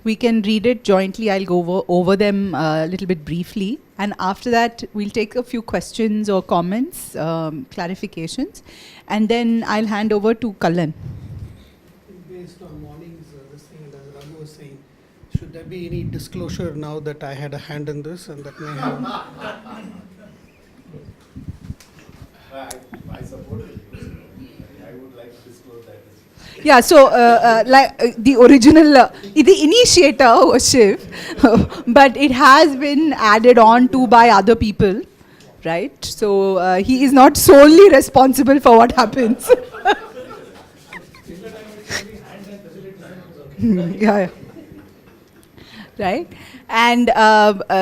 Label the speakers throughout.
Speaker 1: We can read it jointly. I'll go over them a little bit briefly. And after that, we'll take a few questions or comments, clarifications. And then I'll hand over to Kallan.
Speaker 2: Based on morning's this thing, and as Raghu was saying, should there be any disclosure now that I had a hand in this and that may have...
Speaker 3: I support it. I would like to disclose that.
Speaker 1: Yeah, so the original, the initiator was Shiv, but it has been added on to by other people, right? So he is not solely responsible for what happens. Yeah. Right? And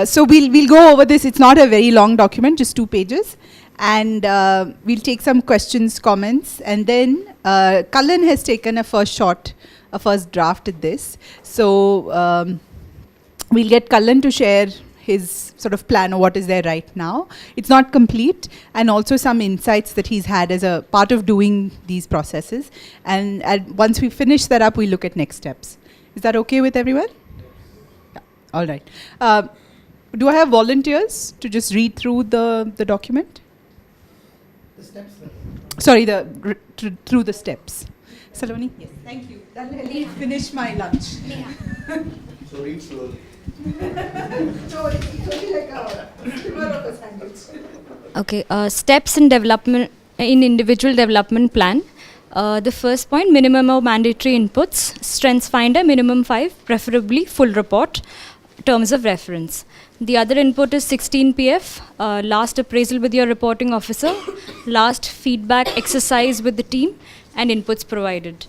Speaker 1: so we'll go over this. It's not a very long document, just 2 pages. And we'll take some questions, comments, and then Kallan has taken a first draft at this. So we'll get Kallan to share his sort of plan of what is there right now. It's not complete, and also some insights that he's had as a part of doing these processes. And once we finish that up, we look at next steps. Is that okay with everyone? Yeah. All right. Do I have volunteers to just read through the document?
Speaker 2: The steps.
Speaker 1: Sorry, through the steps. Saloni? Yes, thank you. That'll help me finish my lunch.
Speaker 3: So read slowly.
Speaker 1: So it's only like a sliver of a sandwich.
Speaker 4: Okay, steps in development, in individual development plan. The first point, minimum of mandatory inputs, strengths finder, minimum 5, preferably full report, terms of reference. The other input is 16 PF, last appraisal with your reporting officer, last feedback exercise with the team, and inputs provided.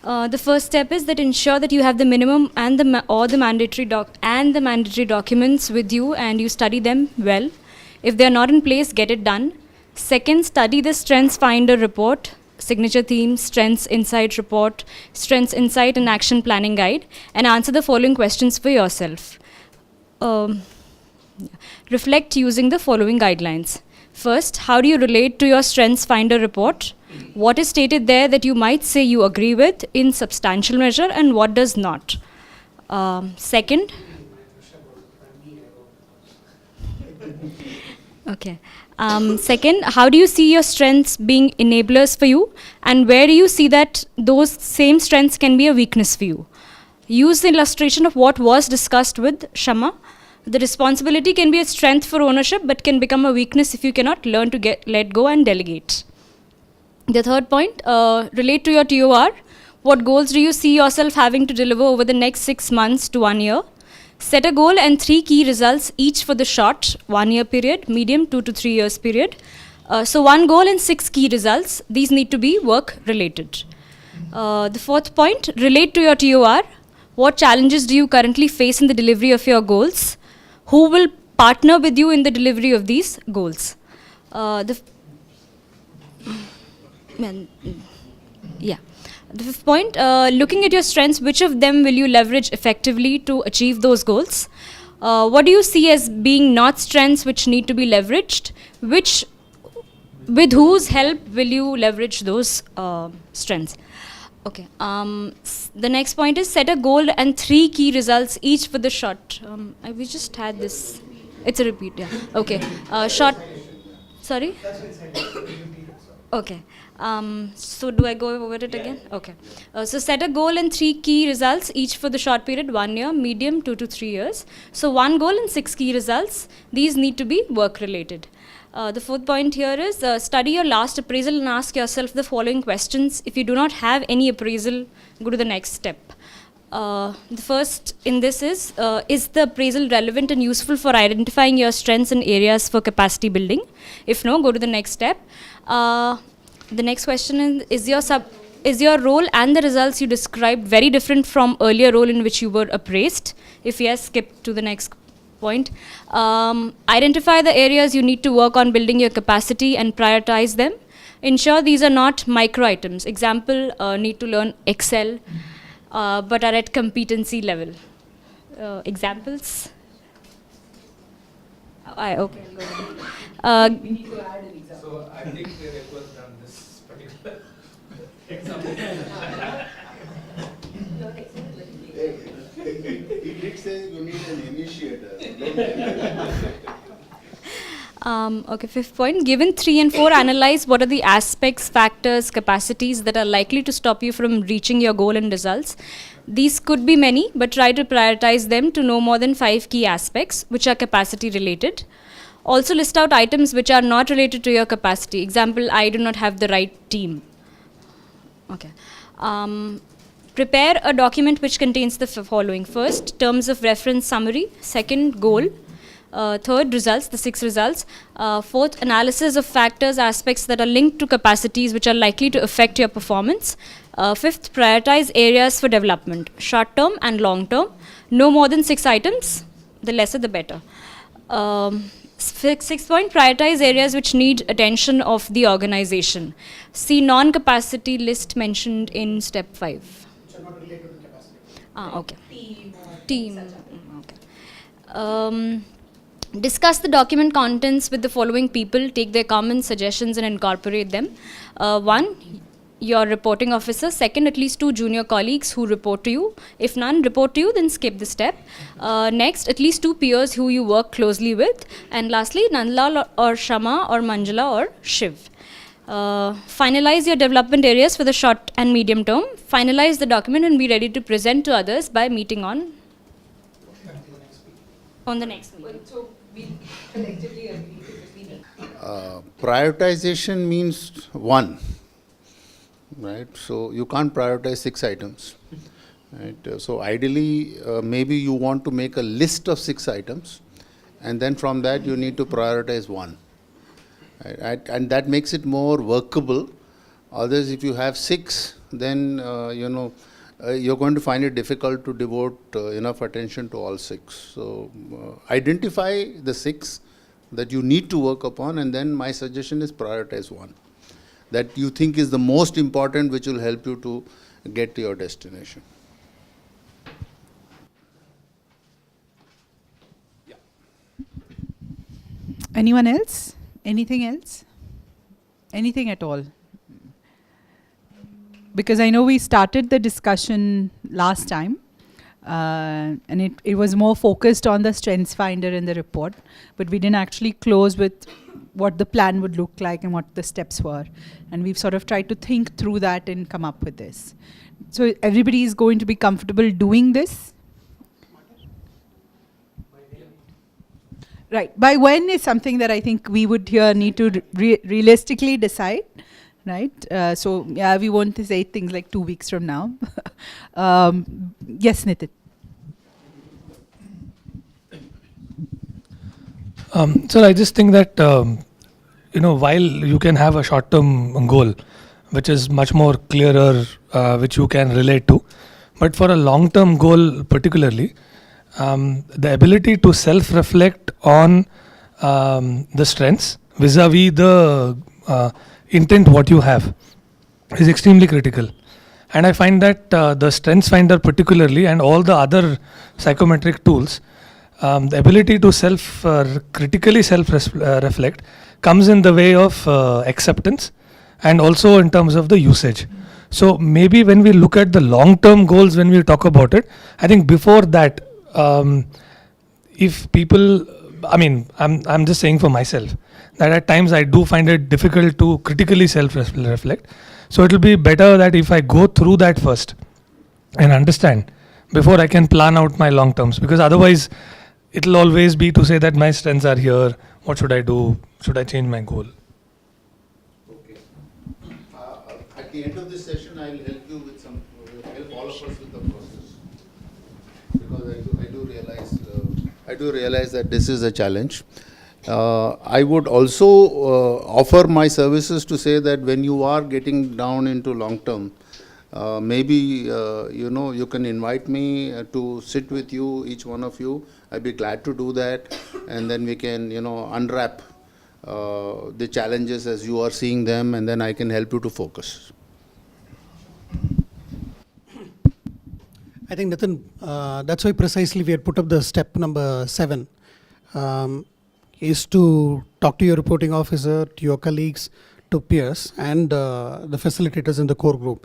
Speaker 4: The first step is that ensure that you have the minimum and the mandatory documents with you, and you study them well. If they are not in place, get it done. Second, study the strengths finder report, signature theme, strengths insight report, strengths insight and action planning guide, and answer the following questions for yourself. Reflect using the following guidelines. First, how do you relate to your strengths finder report? What is stated there that you might say you agree with in substantial measure, and what does not? Second, second, how do you see your strengths being enablers for you, and where do you see that those same strengths can be a weakness for you? Use the illustration of what was discussed with Shama. The responsibility can be a strength for ownership, but can become a weakness if you cannot learn to let go and delegate. The third point, relate to your TOR. What goals do you see yourself having to deliver over the next 6 months to 1 year? Set a goal and 3 key results, each for the short 1 year period, medium 2 to 3 years period. So 1 goal and 6 key results. These need to be work related. The fourth point, relate to your TOR. What challenges do you currently face in the delivery of your goals? Who will partner with you in the delivery of these goals? The fifth point, looking at your strengths, which of them will you leverage effectively to achieve those goals? What do you see as being not strengths which need to be leveraged? With whose help will you leverage those strengths? Okay. The next point is set a goal and 3 key results, each for the short. We just had this. It's a repeat, yeah. Okay. Short. Sorry? Okay. So do I go over it again? Okay. So set a goal and 3 key results, each for the short period, 1 year, medium 2 to 3 years. So 1 goal and 6 key results. These need to be work related. The fourth point here is study your last appraisal and ask yourself the following questions. If you do not have any appraisal, go to the next step. The first in this is the appraisal relevant and useful for identifying your strengths and areas for capacity building? If no, go to the next step. The next question is your role and the results you described very different from earlier role in which you were appraised? If yes, skip to the next point. Identify the areas you need to work on building your capacity and prioritize them. Ensure these are not micro items. Example, need to learn Excel, but are at competency level. Examples? Okay.
Speaker 1: We need to add an example.
Speaker 3: So I think it was done this particular example. says you need an initiator.
Speaker 4: Okay, fifth point. Given 3 and 4, analyze what are the aspects, factors, capacities that are likely to stop you from reaching your goal and results. These could be many, but try to prioritize them to no more than 5 key aspects, which are capacity related. Also list out items which are not related to your capacity. Example, I do not have the right team. Okay. Prepare a document which contains the following. First, terms of reference summary. Second, goal. Third, results, the 6 results. Fourth, analysis of factors, aspects that are linked to capacities which are likely to affect your performance. Fifth, prioritize areas for development, short term and long term. No more than 6 items, the lesser the better. Sixth point, prioritize areas which need attention of the organization. See non-capacity list mentioned in step 5.
Speaker 2: Which are not related to capacity.
Speaker 4: Okay. Team. Okay. Discuss the document contents with the following people. Take their comments, suggestions, and incorporate them. 1, your reporting officer. Second, at least 2 junior colleagues who report to you. If none report to you, then skip the step. Next, at least 2 peers who you work closely with. And lastly, Nandlal or Shama or Manjula or Shiv. Finalize your development areas for the short and medium term. Finalize the document and be ready to present to others by meeting on the next meeting.
Speaker 1: So we collectively agree to proceed.
Speaker 3: Prioritization means 1, right? So you can't prioritize 6 items, right? So ideally, maybe you want to make a list of 6 items, and then from that you need to prioritize 1, right? And that makes it more workable. Others, if you have 6, then you're going to find it difficult to devote enough attention to all 6. So identify the 6 that you need to work upon, and then my suggestion is prioritize 1 that you think is the most important, which will help you to get to your destination. Yeah.
Speaker 1: Anyone else? Anything else? Anything at all? Because I know we started the discussion last time, and it was more focused on the strengths finder in the report, but we didn't actually close with what the plan would look like and what the steps were. And we've sort of tried to think through that and come up with this. So everybody is going to be comfortable doing this? Right. By when is something that I think we would here need to realistically decide. Right. So yeah, we want to say things like 2 weeks from now. Yes, Nitin.
Speaker 5: So I just think that while you can have a short-term goal, which is much more clearer, which you can relate to, but for a long-term goal particularly, the ability to self-reflect on the strengths vis-a-vis the intent what you have is extremely critical. And I find that the strengths finder particularly and all the other psychometric tools, the ability to critically self-reflect comes in the way of acceptance and also in terms of the usage. So maybe when we look at the long-term goals, when we talk about it, I think before that, if people, I'm just saying for myself, that at times I do find it difficult to critically self-reflect. So it will be better that if I go through that first and understand before I can plan out my long terms, because otherwise it will always be to say that my strengths are here, what should I do, should I change my goal?
Speaker 3: Okay. At the end of this session, I will help you with help all of us with the process, because I do realize that this is a challenge. I would also offer my services to say that when you are getting down into long term, maybe you can invite me to sit with you, each one of you. I'd be glad to do that, and then we can unwrap the challenges as you are seeing them, and then I can help you to focus.
Speaker 2: I think, Nitin, that's why precisely we had put up the step number 7. Is to talk to your reporting officer, to your colleagues, to peers, and the facilitators in the core group.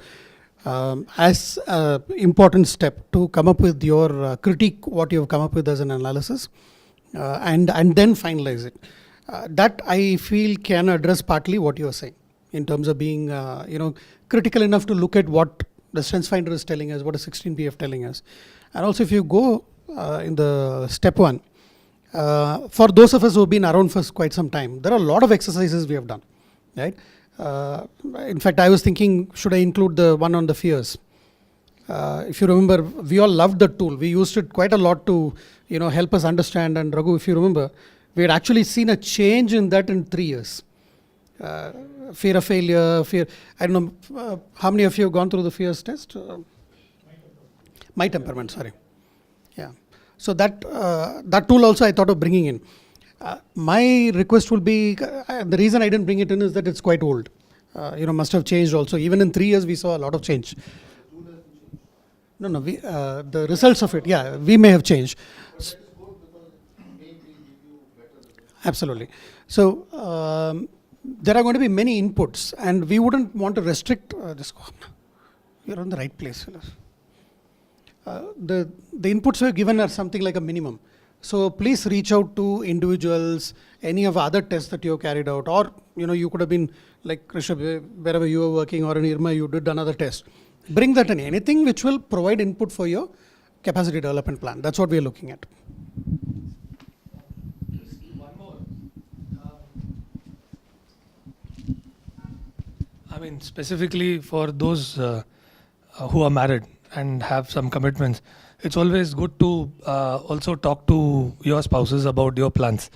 Speaker 2: as an important step to come up with your critique, what you have come up with as an analysis, and then finalize it. That I feel can address partly what you are saying in terms of being critical enough to look at what the strengths finder is telling us, what a 16PF telling us. And also if you go in the step 1, for those of us who have been around for quite some time, there are a lot of exercises we have done, right? In fact, I was thinking, should I include the one on the fears? If you remember, we all loved the tool. We used it quite a lot to help us understand. And Raghu, if you remember, we had actually seen a change in that in 3 years. Fear of failure, fear. I don't know how many of you have gone through the fears test. My temperament, sorry. Yeah. So that tool also I thought of bringing in. My request will be, the reason I didn't bring it in is that it's quite old. Must have changed also. Even in 3 years, we saw a lot of change. No, the results of it, yeah, we may have changed. Absolutely. So there are going to be many inputs, and we wouldn't want to restrict. You're on the right place. The inputs we have given are something like a minimum. So please reach out to individuals, any of other tests that you have carried out, or you could have been like Rishabh, wherever you were working, or in Irma you did another test. Bring that in, anything which will provide input for your capacity development plan. That's what we are looking at.
Speaker 5: One more. I mean, specifically for those who are married and have some commitments, it's always good to also talk to your spouses about your plans.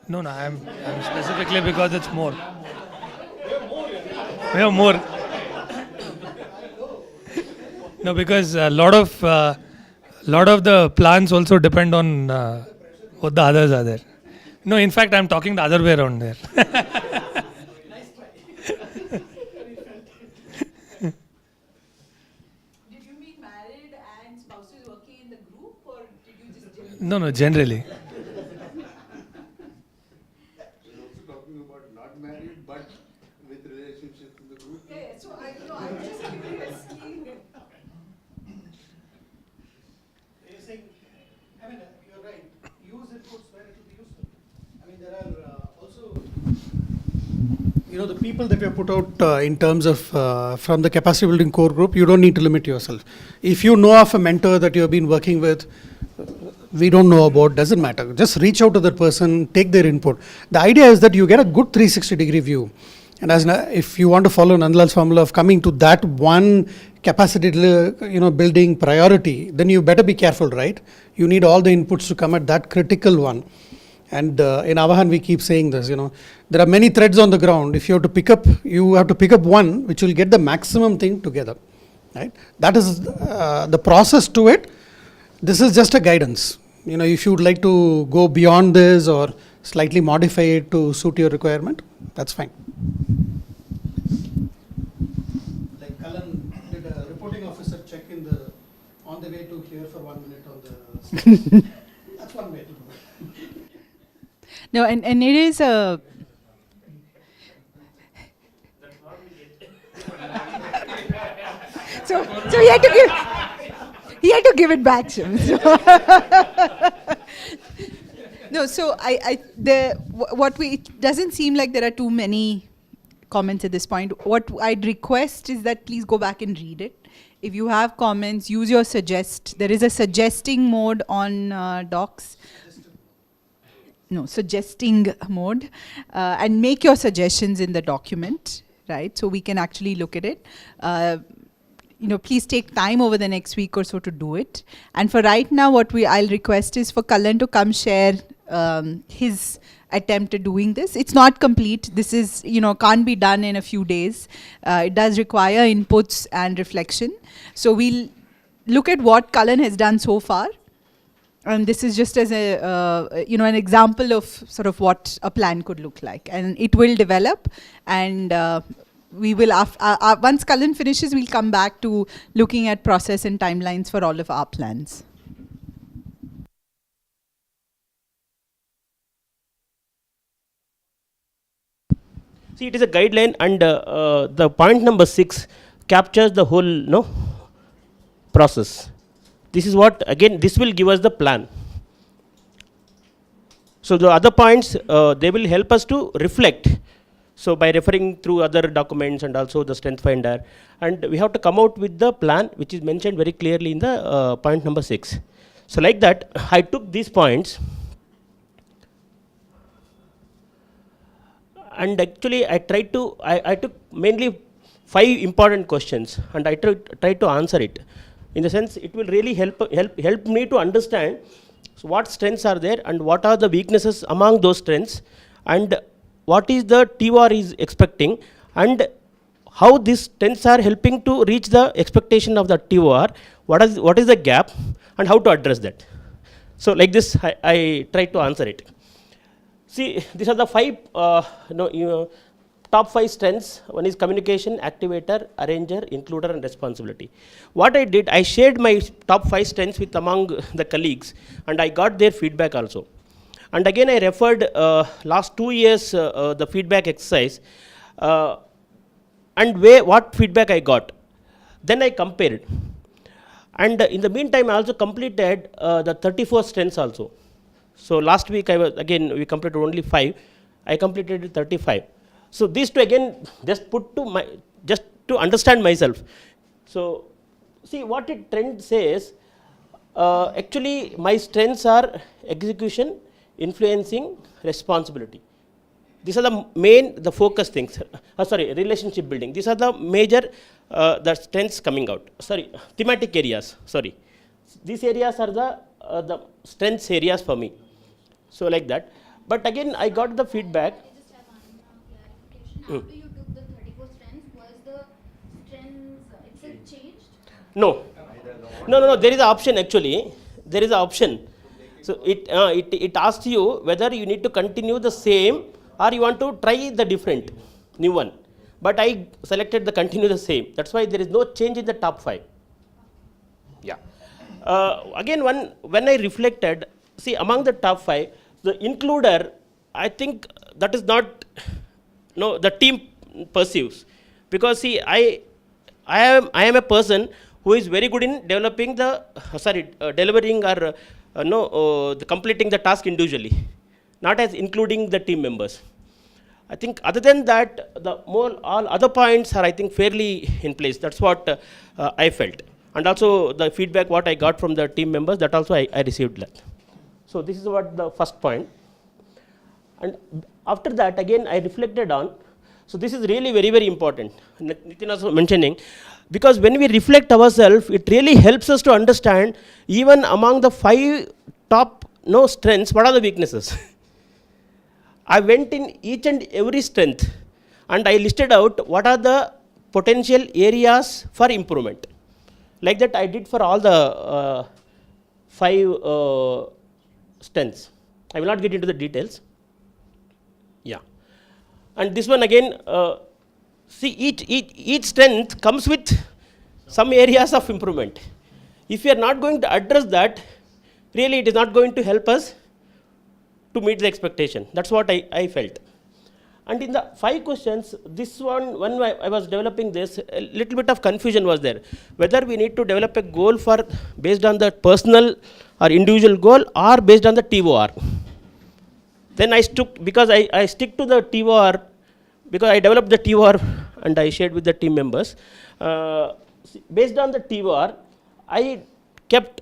Speaker 5: No, I'm specifically because it's more. We have more. No, because a lot of the plans also depend on what the others are there. No, in fact, I'm talking the other way around there.
Speaker 1: Did you mean married and spouses working in the group, or did you just...
Speaker 5: No, generally.
Speaker 3: We're also talking about not married, but with relationships in the group.
Speaker 1: Yeah, so I'm just curious.
Speaker 2: You're saying, you're right. Use inputs where it will be useful. There are also, the people that we have put out in terms of from the capacity building core group, you don't need to limit yourself. If you know of a mentor that you have been working with, we don't know about, doesn't matter. Just reach out to that person, take their input. The idea is that you get a good 360-degree view. And if you want to follow Nandalal's formula of coming to that one capacity building priority, then you better be careful, right? You need all the inputs to come at that critical one. And in Avahan, we keep saying this, there are many threads on the ground. If you have to pick up one which will get the maximum thing together, right? That is the process to it. This is just a guidance. If you would like to go beyond this or slightly modify it to suit your requirement, that's fine. Like Kalan did a reporting officer check on the way to here for 1 minute on the that's one way to do it.
Speaker 1: No, and it is a... so he had to give it back to him. No, so it doesn't seem like there are too many comments at this point. What I'd request is that please go back and read it. If you have comments, use your suggest. There is a suggesting mode on docs. No, suggesting mode, and make your suggestions in the document, right? So we can actually look at it. Please take time over the next week or so to do it. And for right now, what I'll request is for Kalan to come share his attempt at doing this. It's not complete. This is, can't be done in a few days. It does require inputs and reflection. So we'll look at what Kalan has done so far. And this is just as an example of sort of what a plan could look like. And it will develop, and we will, once Kalan finishes, we'll come back to looking at process and timelines for all of our plans.
Speaker 6: See, it is a guideline, and the point number 6, captures the whole process. This is what, again, this will give us the plan. So the other points, they will help us to reflect. So by referring through other documents and also the strength finder, and we have to come out with the plan which is mentioned very clearly in the point number 6. So like that, I took these points, and actually I tried to, I took mainly 5 important questions, and I tried to answer it. In the sense, it will really help me to understand what strengths are there and what are the weaknesses among those strengths, and what is the TOR is expecting, and how these strengths are helping to reach the expectation of the TOR, what is the gap, and how to address that. So like this, I tried to answer it. See, these are the 5 top 5 strengths. One is communication, activator, arranger, includer, and responsibility. What I did, I shared my top 5 strengths with among the colleagues, and I got their feedback also. And again, I referred last 2 years the feedback exercise, and what feedback I got. Then I compared. And in the meantime, I also completed the 34 strengths also. So last week, we completed only 5. I completed 35. So these two again, just to understand myself. So see what it trend says, actually my strengths are execution, influencing, responsibility. These are the focus things. Relationship building. These are the major the strengths coming out. Thematic areas. These areas are the strengths areas for me. So like that. But again, I got the feedback.
Speaker 7: After you took the 34 strengths, was the strengths itself changed?
Speaker 6: No. There is an option actually. There is an option. So it asks you whether you need to continue the same or you want to try the different, new one. But I selected the continue the same. That's why there is no change in the top 5. Yeah. Again, when I reflected, see among the top 5, the includer, I think that is not. No, the team perceives, because see, I am a person who is very good in developing delivering or completing the task individually, not as including the team members. I think other than that, all other points are, I think, fairly in place. That's what I felt, and also the feedback what I got from the team members, that also I received that. So this is what the first point. And after that, again, I reflected on, so this is really very, very important. Nitin was mentioning, because when we reflect ourselves, it really helps us to understand, even among the 5 top strengths, what are the weaknesses. I went in each and every strength, and I listed out what are the potential areas for improvement. Like that, I did for all the 5 strengths. I will not get into the details. Yeah, and this one again, see each strength comes with some areas of improvement. If we are not going to address that, really it is not going to help us to meet the expectation. That's what I felt. And in the 5 questions, this one, when I was developing this, a little bit of confusion was there. Whether we need to develop a goal based on the personal or individual goal, or based on the TOR. Then I stick to the TOR, because I developed the TOR and I shared with the team members. Based on the TOR, I kept,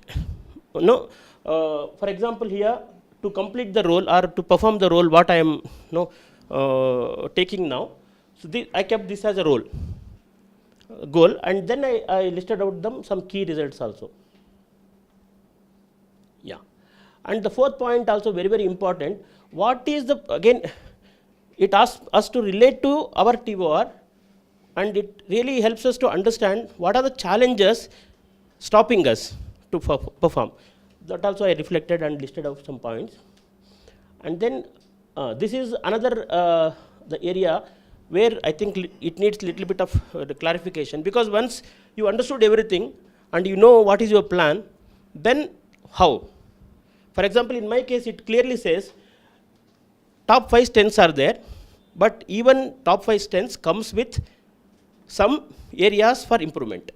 Speaker 6: for example here, to complete the role or to perform the role what I am taking now. So I kept this as a goal, and then I listed out some key results also. Yeah, and the 4th point also very, very important. What is again, it asks us to relate to our TOR, and it really helps us to understand what are the challenges stopping us to perform. That also I reflected and listed out some points. And then this is another the area where I think it needs little bit of clarification, because once you understood everything and you know what is your plan, then how? For example, in my case, it clearly says top 5 strengths are there, but even top 5 strengths comes with some areas for improvement.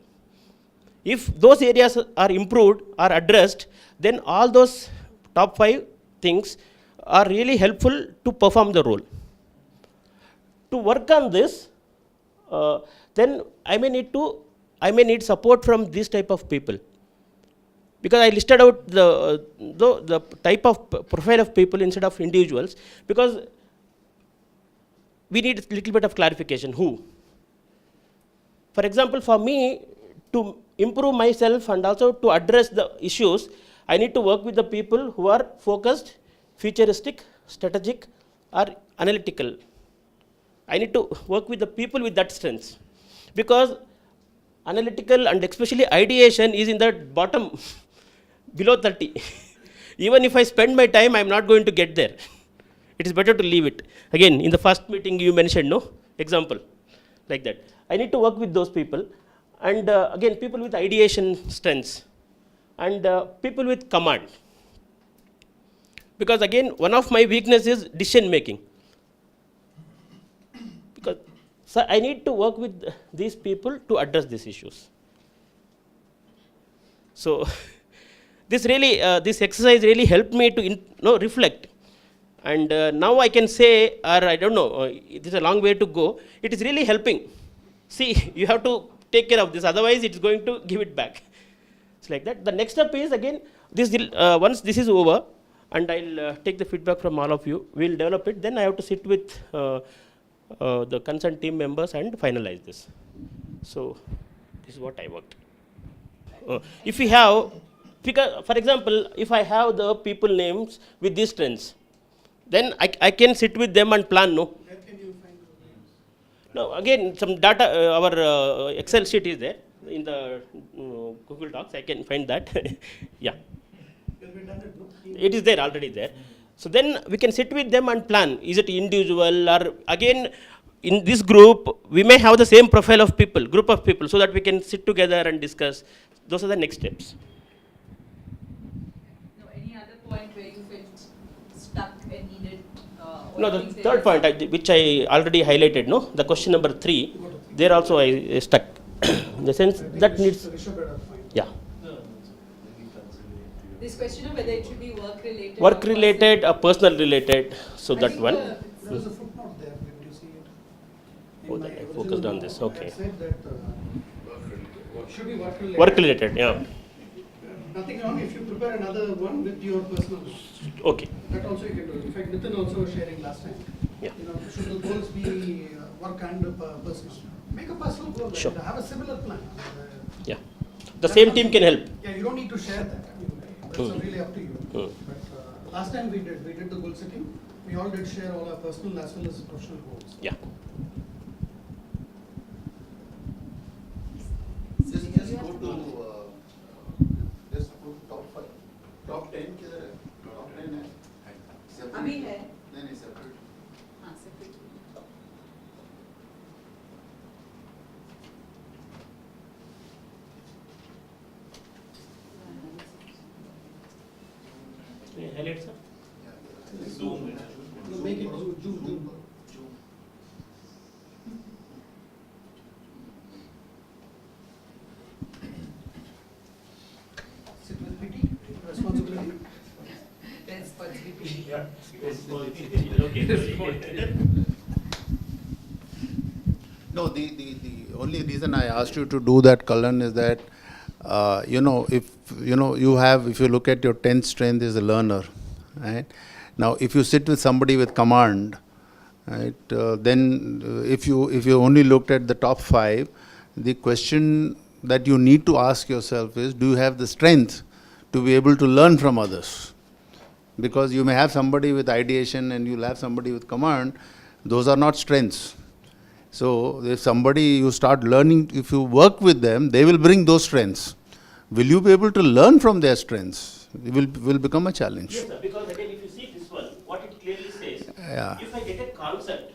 Speaker 6: If those areas are improved or addressed, then all those top 5 things are really helpful to perform the role. To work on this, then I may need support from this type of people. Because I listed out the type of profile of people instead of individuals, because we need a little bit of clarification. Who? For example, for me to improve myself and also to address the issues, I need to work with the people who are focused, futuristic, strategic, or analytical. I need to work with the people with that strengths, because analytical and especially ideation is in the bottom below 30. Even if I spend my time, I am not going to get there. It is better to leave it. Again, in the first meeting you mentioned, no? Example, like that. I need to work with those people. And again, people with ideation strengths and people with command. Because again, one of my weaknesses is decision making. Because so I need to work with these people to address these issues. So this really, this exercise really helped me to reflect. And now I can say, or I don't know, it is a long way to go. It is really helping. See, you have to take care of this, otherwise it's going to give it back. It's like that. The next step is again, this once this is over, and I'll take the feedback from all of you, we'll develop it, then I have to sit with the concerned team members and finalize this. So this is what I worked. If we have, because, for example, if I have the people names with these trends, then I can sit with them and plan, no?
Speaker 2: Where can you find those names?
Speaker 6: No, again, some data, our Excel sheet is there in the Google Docs. I can find that. Yeah. It is there, already there. So then we can sit with them and plan. Is it individual, or again, in this group, we may have the same profile of people, group of people, so that we can sit together and discuss. Those are the next steps.
Speaker 1: No, any other point where you felt stuck and needed?
Speaker 6: No, the third point, which I already highlighted, no? The question number 3, there also I stuck. In the sense that needs, yeah.
Speaker 1: This question of whether it should be work related.
Speaker 6: Work related or personal related, so that one.
Speaker 2: There is a footnote there, did you see it?
Speaker 6: Oh, that I focused on this, okay.
Speaker 2: I said that should be work related.
Speaker 6: Work related, yeah.
Speaker 2: Nothing wrong if you prepare another one with your personal goals.
Speaker 6: Okay.
Speaker 2: That also you can do. In fact, Nitin also was sharing last time.
Speaker 6: Yeah.
Speaker 2: Should the goals be work and personal? Make a personal goal.
Speaker 6: Sure.
Speaker 2: Have a similar plan.
Speaker 6: Yeah. The same team can help.
Speaker 2: Yeah, you don't need to share that. I mean, that's really up to you. But last time we did the goal setting. We all did share all our personal as well as professional goals.
Speaker 6: Yeah.
Speaker 3: Just go to top 5. Top 10 किधर है? Top 10 है.
Speaker 1: अभी है.
Speaker 3: नहीं separate.
Speaker 1: हाँ, separate.
Speaker 6: Highlight, sir.
Speaker 2: Make it June. Sit with pity, responsibility.
Speaker 3: No, the only reason I asked you to do that, Kallan, is that if you look at your 10th strength is a learner, right? Now, if you sit with somebody with command, right, then if you only looked at the top 5, the question that you need to ask yourself is, do you have the strength to be able to learn from others? Because you may have somebody with ideation and you'll have somebody with command. Those are not strengths. So if somebody you start learning, if you work with them, they will bring those strengths. Will you be able to learn from their strengths? It will become a challenge.
Speaker 6: Yes, sir, because again, if you see this one, what it clearly says,
Speaker 3: Yeah.
Speaker 6: if I get a concept,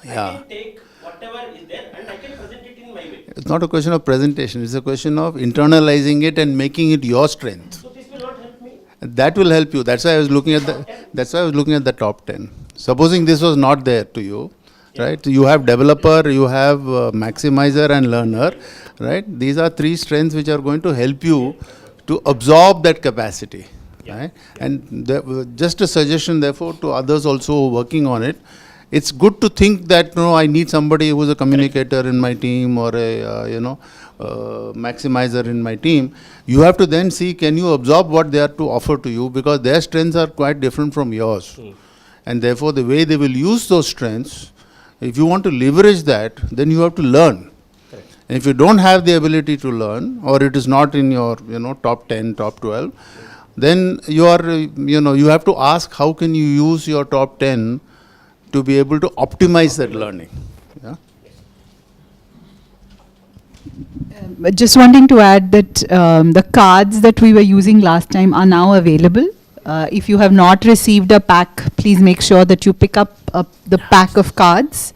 Speaker 3: Yeah.
Speaker 6: I can take whatever is there and I can present it in my way.
Speaker 3: It's not a question of presentation. It's a question of internalizing it and making it your strength.
Speaker 6: So this will not help me.
Speaker 3: That will help you. That's why I was looking at the top 10. Supposing this was not there to you, right? You have developer, you have maximizer and learner, right? These are three strengths which are going to help you to absorb that capacity, right? And just a suggestion, therefore, to others also working on it. It's good to think that, no, I need somebody who's a communicator in my team or a, maximizer in my team. You have to then see, can you absorb what they are to offer to you, because their strengths are quite different from yours. And therefore, the way they will use those strengths, if you want to leverage that, then you have to learn. And if you don't have the ability to learn, or it is not in your, top 10, top 12, then you are, you have to ask, how can you use your top 10 to be able to optimize that learning? Yeah?
Speaker 1: Just wanting to add that the cards that we were using last time are now available. If you have not received a pack, please make sure that you pick up the pack of cards.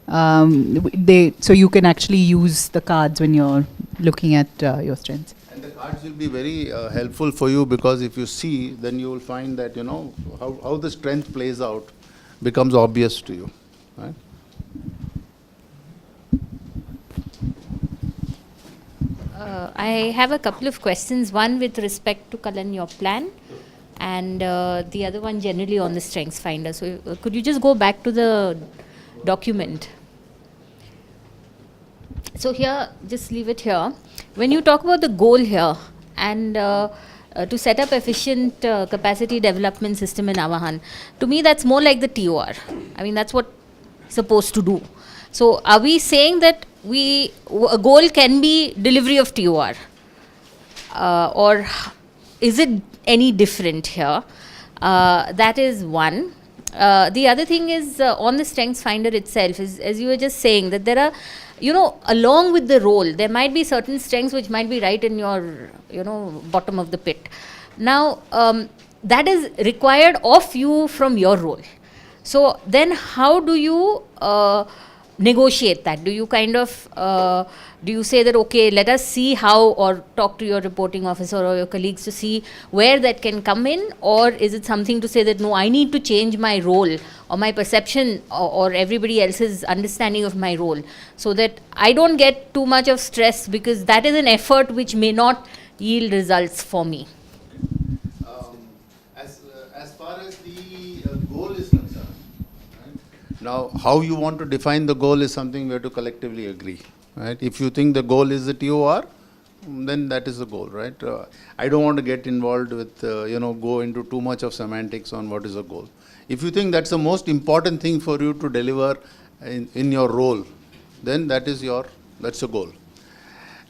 Speaker 1: So you can actually use the cards when you're looking at your strengths.
Speaker 3: And the cards will be very helpful for you, because if you see, then you will find that, how the strength plays out becomes obvious to you, right?
Speaker 8: I have a couple of questions, one with respect to Kalan, your plan, and the other one generally on the Strengths Finder. So could you just go back to the document? So here, just leave it here. When you talk about the goal here, and to set up efficient capacity development system in Avahan, to me that's more like the TOR. I mean, that's what it's supposed to do. So are we saying that a goal can be delivery of TOR? Or is it any different here? That is one. The other thing is on the Strengths Finder itself, is, as you were just saying, that there are, along with the role, there might be certain strengths which might be right in your, bottom of the pit. Now, that is required of you from your role. So then how do you negotiate that? Do you kind of, do you say that, okay, let us see how, or talk to your reporting officer or your colleagues to see where that can come in? Or is it something to say that, no, I need to change my role or my perception or everybody else's understanding of my role, so that I don't get too much of stress, because that is an effort which may not yield results for me?
Speaker 3: As far as the goal is concerned, right? Now, how you want to define the goal is something we have to collectively agree. Right? If you think the goal is the TOR, then that is the goal, right? I don't want to get involved with, go into too much of semantics on what is a goal. If you think that's the most important thing for you to deliver in your role, then that's a goal.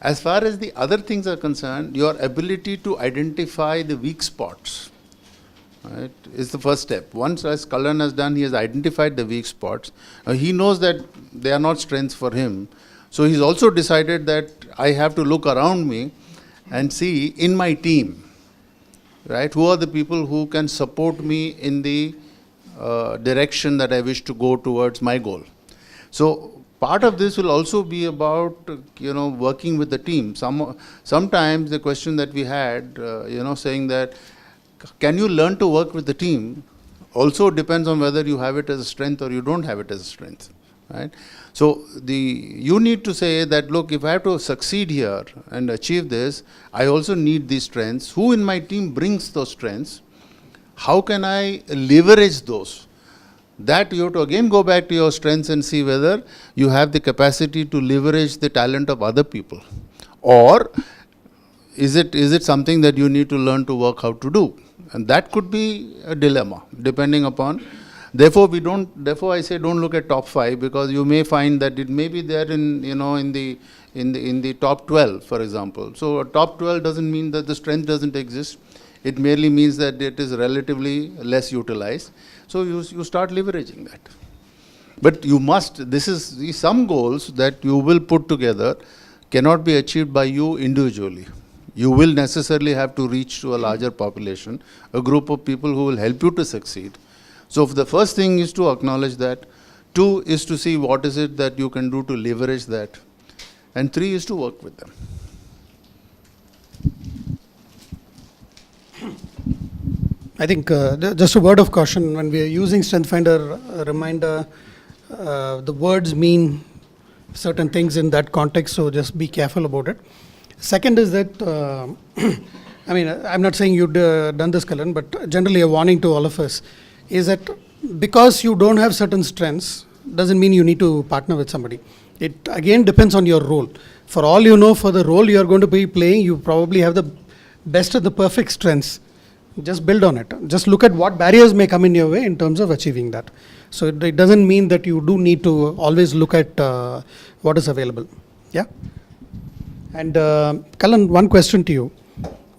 Speaker 3: As far as the other things are concerned, your ability to identify the weak spots, right, is the first step. Once, as Kalan has done, he has identified the weak spots. He knows that they are not strengths for him. So he's also decided that I have to look around me and see in my team, right, who are the people who can support me in the direction that I wish to go towards my goal. So part of this will also be about, working with the team. Sometimes the question that we had, saying that, can you learn to work with the team, also depends on whether you have it as a strength or you don't have it as a strength, right? So you need to say that, look, if I have to succeed here and achieve this, I also need these strengths. Who in my team brings those strengths? How can I leverage those? That you have to again go back to your strengths and see whether you have the capacity to leverage the talent of other people. Or is it something that you need to learn to work how to do? And that could be a dilemma, depending upon. Therefore, I say don't look at top 5, because you may find that it may be there in the top 12, for example. So top 12 doesn't mean that the strength doesn't exist. It merely means that it is relatively less utilized. So you start leveraging that. But you must, some goals that you will put together cannot be achieved by you individually. You will necessarily have to reach to a larger population, a group of people who will help you to succeed. So the first thing is to acknowledge that. 2 is to see what is it that you can do to leverage that. And 3 is to work with them.
Speaker 2: I think just a word of caution, when we are using Strength Finder, a reminder, The words mean certain things in that context, so just be careful about it. Second is that, I mean, I'm not saying you'd done this, Kalan, but generally a warning to all of us is that because you don't have certain strengths, doesn't mean you need to partner with somebody. It again depends on your role. For all you know, for the role you are going to be playing, you probably have the best of the perfect strengths. Just build on it. Just look at what barriers may come in your way in terms of achieving that. So it doesn't mean that you do need to always look at what is available. Yeah. And Kalan, one question to you.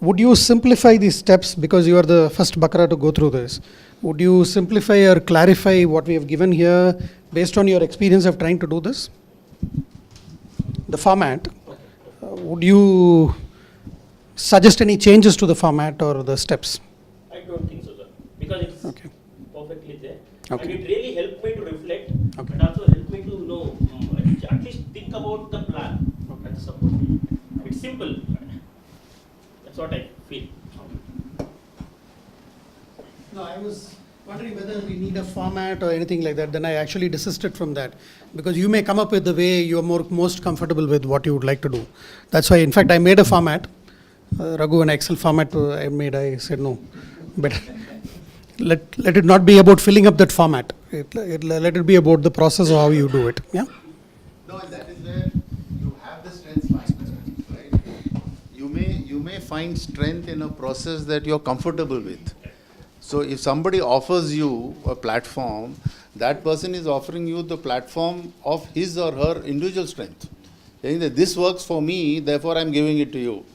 Speaker 2: Would you simplify these steps, because you are the first Bakra to go through this? Would you simplify or clarify what we have given here based on your experience of trying to do this? The format. Would you suggest any changes to the format or the steps?
Speaker 6: I don't think so, sir, because it's
Speaker 2: Okay.
Speaker 6: perfectly there.
Speaker 2: Okay.
Speaker 6: And it really helped me to reflect,
Speaker 2: Okay.
Speaker 6: and also helped me to know, at least think about the plan and the support. It's simple. That's what I feel.
Speaker 2: No, I was wondering whether we need a format or anything like that. Then I actually desisted from that, because you may come up with the way you're most comfortable with what you would like to do. That's why, in fact, I made a format. Raghu, an Excel format I said no. But let it not be about filling up that format. Let it be about the process of how you do it. Yeah?
Speaker 3: No, and that is where you have the strengths find, right? You may find strength in a process that you're comfortable with. So if somebody offers you a platform, that person is offering you the platform of his or her individual strength. Saying that this works for me, therefore I'm giving it to you.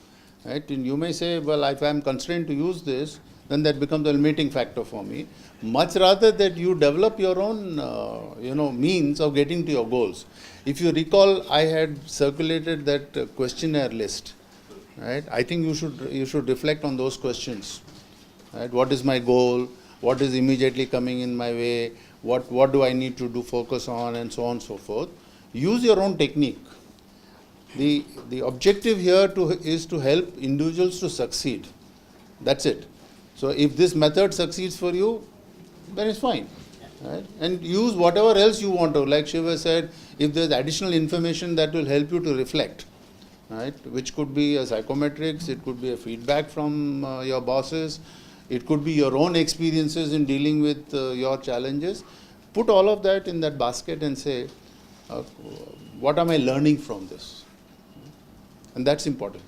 Speaker 3: Right? And you may say, well, if I'm constrained to use this, then that becomes a limiting factor for me. Much rather that you develop your own means of getting to your goals. If you recall, I had circulated that questionnaire list. Right? I think you should reflect on those questions. Right? What is my goal? What is immediately coming in my way? What do I need to do focus on, and so on and so forth. Use your own technique. The objective here is to help individuals to succeed. That's it. So if this method succeeds for you, then it's fine. Right? And use whatever else you want to. Like Shiva said, if there's additional information that will help you to reflect, right? Which could be a psychometrics, it could be a feedback from your bosses, it could be your own experiences in dealing with your challenges. Put all of that in that basket and say, what am I learning from this? And that's important.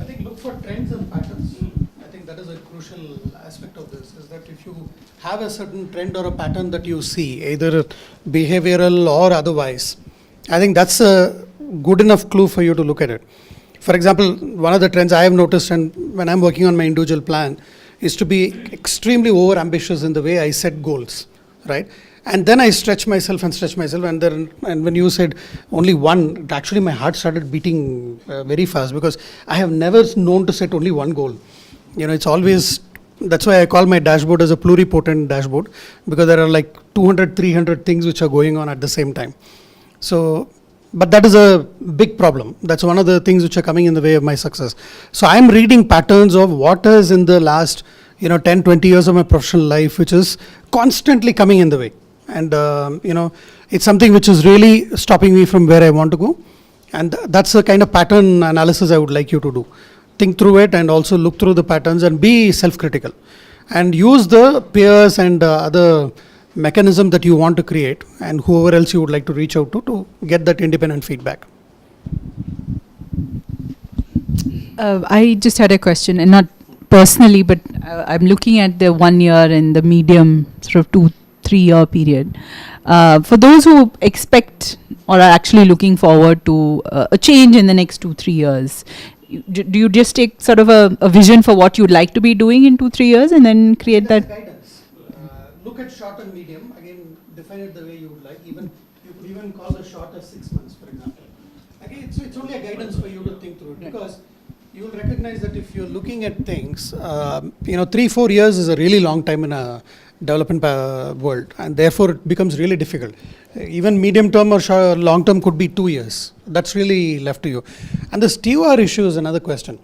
Speaker 2: I think look for trends and patterns. I think that is a crucial aspect of this, is that if you have a certain trend or a pattern that you see, either behavioral or otherwise, I think that's a good enough clue for you to look at it. For example, one of the trends I have noticed, and when I'm working on my individual plan, is to be extremely over ambitious in the way I set goals, right? And then I stretch myself, and when you said only one, actually my heart started beating very fast, because I have never known to set only one goal. It's always, that's why I call my dashboard as a pluripotent dashboard, because there are like 200, 300 things which are going on at the same time. So, but that is a big problem. That's one of the things which are coming in the way of my success. So I'm reading patterns of what is in the last 10, 20 years of my professional life, which is constantly coming in the way. And, it's something which is really stopping me from where I want to go. And that's the kind of pattern analysis I would like you to do. Think through it and also look through the patterns and be self-critical. And use the peers and other mechanism that you want to create, and whoever else you would like to reach out to get that independent feedback.
Speaker 1: I just had a question, and not personally, but I'm looking at the 1 year and the medium sort of 2-3 year period. For those who expect or are actually looking forward to a change in the next 2-3 years, do you just take sort of a vision for what you'd like to be doing in 2-3 years and then create that?
Speaker 2: Guidance. Look at short and medium. Again, define it the way you would like. You could even call the short as 6 months, for example. Again, it's only a guidance for you to think through it, because you will recognize that if you're looking at things, 3-4 years is a really long time in a development world, and therefore it becomes really difficult. Even medium term or long term could be 2 years. That's really left to you. And this TOR issue is another question.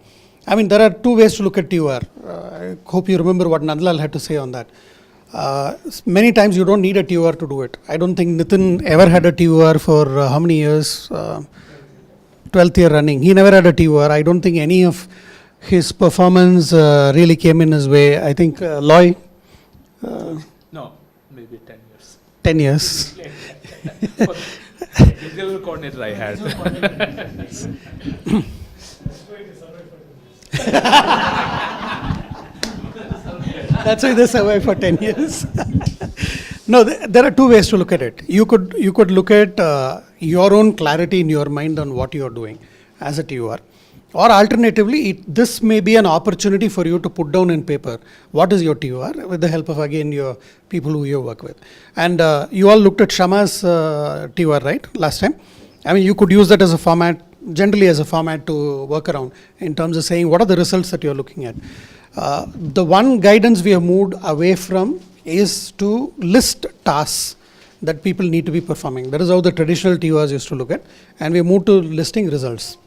Speaker 2: I mean, there are two ways to look at TOR. I hope you remember what Nandlal had to say on that. Many times you don't need a TOR to do it. I don't think Nitin ever had a TOR for how many years? 12th year running. He never had a TOR. I don't think any of his performance really came in his way. I think Loy.
Speaker 9: No, maybe 10 years.
Speaker 2: 10 years.
Speaker 9: Digital coordinator I had.
Speaker 2: That's why they survived for 10 years. No, there are two ways to look at it. You could look at your own clarity in your mind on what you are doing as a TOR. Or alternatively, this may be an opportunity for you to put down in paper what is your TOR with the help of, again, your people who you work with. And you all looked at Shama's TOR, right, last time? I mean, you could use that as a format, generally as a format to work around in terms of saying what are the results that you're looking at. The one guidance we have moved away from is to list tasks that people need to be performing. That is how the traditional TORs used to look at. And we moved to listing results.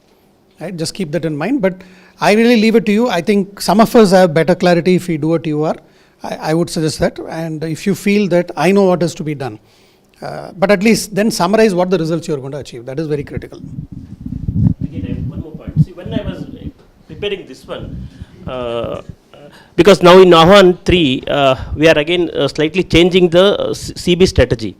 Speaker 2: Right? Just keep that in mind. But I really leave it to you. I think some of us have better clarity if we do a TOR. I would suggest that. And if you feel that I know what is to be done, but at least then summarize what the results you are going to achieve. That is very critical.
Speaker 6: Again, I have one more point. See, when I was preparing this one, because now in Ahvan 3, we are again slightly changing the CB strategy.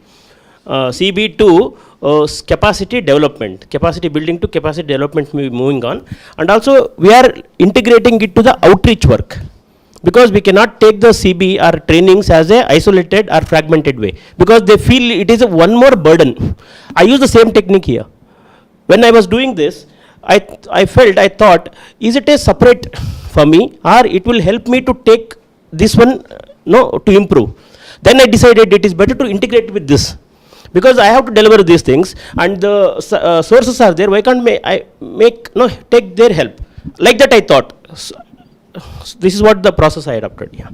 Speaker 6: CB2, capacity development, capacity building to capacity development moving on. And also we are integrating it to the outreach work. Because we cannot take the CB or trainings as a isolated or fragmented way. Because they feel it is one more burden. I use the same technique here. When I was doing this, I thought, is it a separate for me, or it will help me to take this one, to improve. Then I decided it is better to integrate with this, because I have to deliver these things, and the sources are there. Why can't I take their help? Like that I thought. So, this is what the process I adopted. Yeah.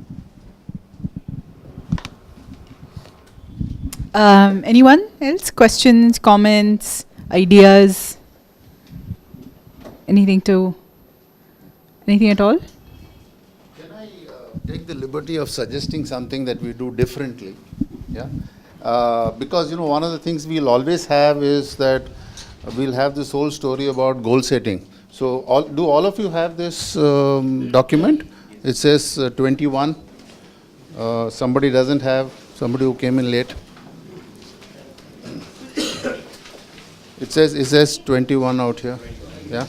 Speaker 1: Anyone else? Questions, comments, ideas? Anything at all?
Speaker 3: Can I take the liberty of suggesting something that we do differently? Yeah. Because one of the things we'll always have is that we'll have this whole story about goal setting. So do all of you have this document? It says 21. Somebody doesn't have, somebody who came in late. It says 21 out here. Yeah.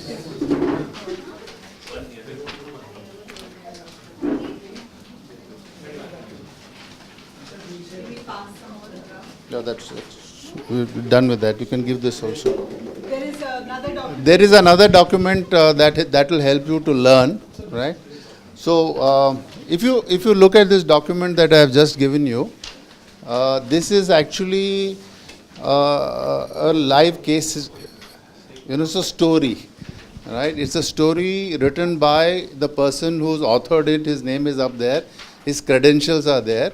Speaker 3: Yeah, that's it. We're done with that. You can give this also. There is another document that will help you to learn, right? So if you look at this document that I have just given you, this is actually a live case. It's a story, right? It's a story written by the person who's authored it. His name is up there. His credentials are there,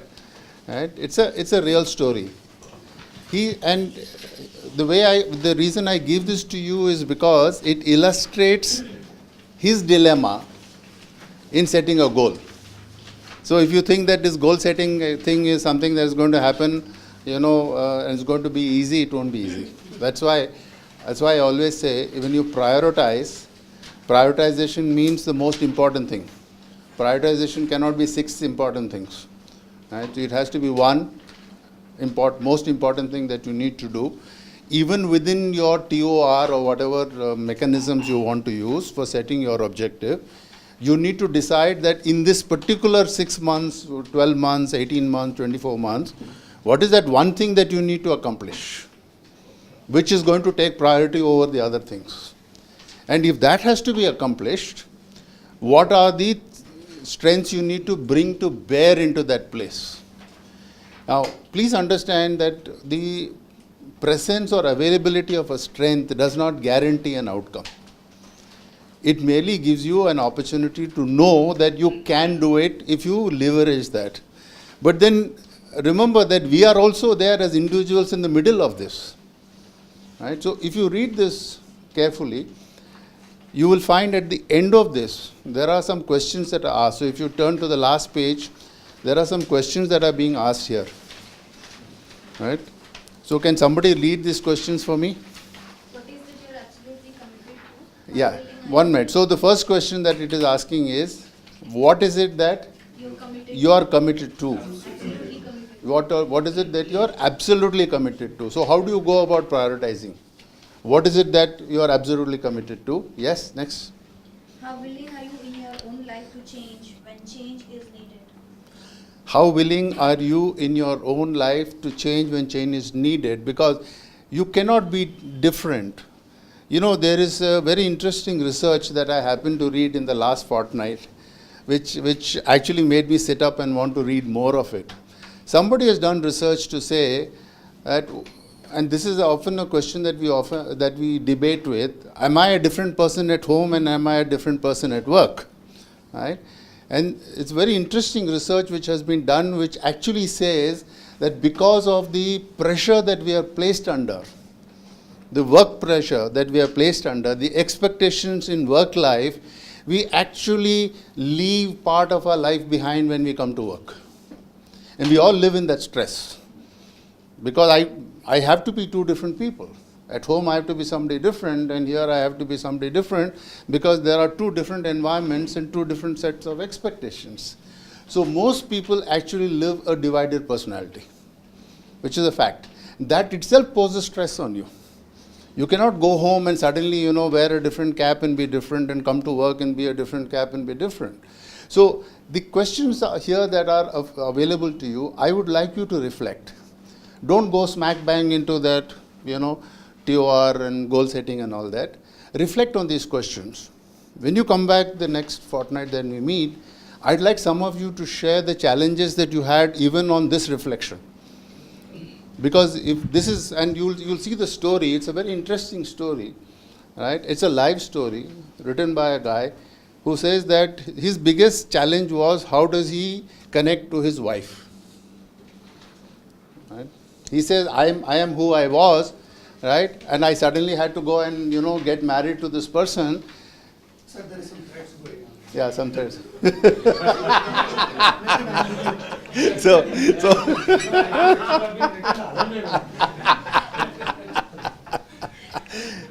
Speaker 3: right? It's a real story. The reason I give this to you is because it illustrates his dilemma in setting a goal. So if you think that this goal setting thing is something that is going to happen, and it's going to be easy, it won't be easy. That's why I always say, when you prioritize, prioritization means the most important thing. Prioritization cannot be 6 important things. Right? It has to be one most important thing that you need to do. Even within your TOR or whatever mechanisms you want to use for setting your objective, you need to decide that in this particular 6 months, 12 months, 18 months, 24 months, what is that one thing that you need to accomplish, which is going to take priority over the other things. And if that has to be accomplished, what are the strengths you need to bring to bear into that place? Now, please understand that the presence or availability of a strength does not guarantee an outcome. It merely gives you an opportunity to know that you can do it if you leverage that. But then remember that we are also there as individuals in the middle of this. Right? So if you read this carefully, you will find at the end of this, there are some questions that are asked. So if you turn to the last page, there are some questions that are being asked here. Right? So can somebody read these questions for me?
Speaker 7: What is that you're absolutely committed to?
Speaker 3: Yeah, 1 minute. So the first question that it is asking is, what is it that you are committed to?
Speaker 7: Absolutely committed.
Speaker 3: What is it that you are absolutely committed to? So how do you go about prioritizing? What is it that you are absolutely committed to? Yes, next.
Speaker 7: How willing are you in your own life to change when change is needed?
Speaker 3: How willing are you in your own life to change when change is needed? Because you cannot be different. You know, there is a very interesting research that I happened to read in the last fortnight, which actually made me sit up and want to read more of it. Somebody has done research to say that, and this is often a question that we debate with, am I a different person at home and am I a different person at work? Right? And it's very interesting research which has been done, which actually says that because of the pressure that we are placed under, the work pressure that we are placed under, the expectations in work life, we actually leave part of our life behind when we come to work. And we all live in that stress. Because I have to be two different people. At home I have to be somebody different, and here I have to be somebody different, because there are two different environments and two different sets of expectations. So most people actually live a divided personality, which is a fact. That itself poses stress on you. You cannot go home and suddenly, wear a different cap and be different, and come to work and be a different cap and be different. So the questions are here that are available to you, I would like you to reflect. Don't go smack bang into that, TOR and goal setting and all that. Reflect on these questions. When you come back the next fortnight that we meet, I'd like some of you to share the challenges that you had even on this reflection. Because if this is, and you'll see the story, it's a very interesting story, right? It's a live story written by a guy who says that his biggest challenge was, how does he connect to his wife? Right? He says, I am who I was, right? And I suddenly had to go and, get married to this person.
Speaker 2: Sir, there is some threats going on.
Speaker 3: Yeah, some threats.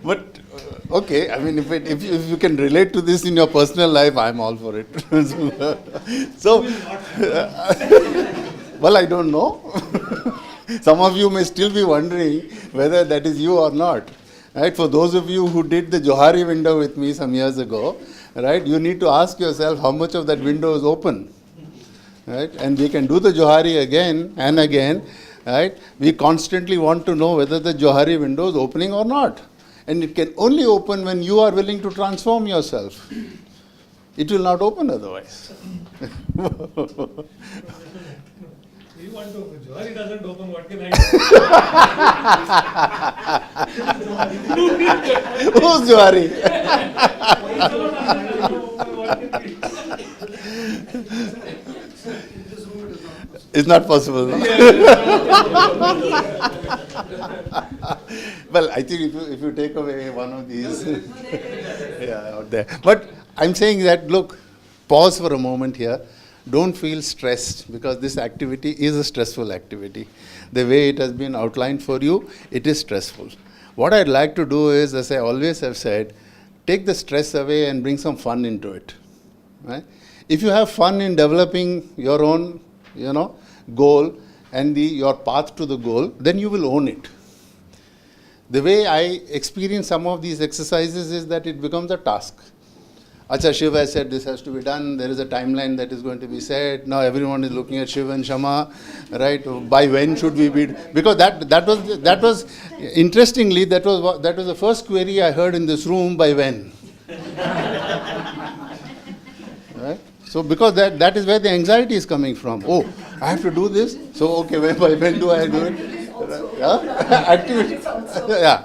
Speaker 3: But, okay, I mean, if you can relate to this in your personal life, I'm all for it. So, well, I don't know. Some of you may still be wondering whether that is you or not. Right? For those of you who did the Johari window with me some years ago, right, you need to ask yourself how much of that window is open. Right? And we can do the Johari again and again. Right? We constantly want to know whether the Johari window is opening or not. And it can only open when you are willing to transform yourself. It will not open otherwise.
Speaker 5: You want to open. Johari doesn't open. What can I do?
Speaker 3: Who's Johari? It's not possible. No? Well, I think if you take away one of these, yeah, out there. But I'm saying that, look, pause for a moment here. Don't feel stressed, because this activity is a stressful activity. The way it has been outlined for you, it is stressful. What I'd like to do is, as I always have said, take the stress away and bring some fun into it. Right? If you have fun in developing your own, goal and your path to the goal, then you will own it. The way I experience some of these exercises is that it becomes a task. Acha, Shiva has said this has to be done. There is a timeline that is going to be set. Now everyone is looking at Shiva and Shama, right? By when should we be? Because that was interestingly, that was the first query I heard in this room. By when? Right? So because that is where the anxiety is coming from. Oh, I have to do this. So okay, by when do I do it? Yeah? Activity. Yeah.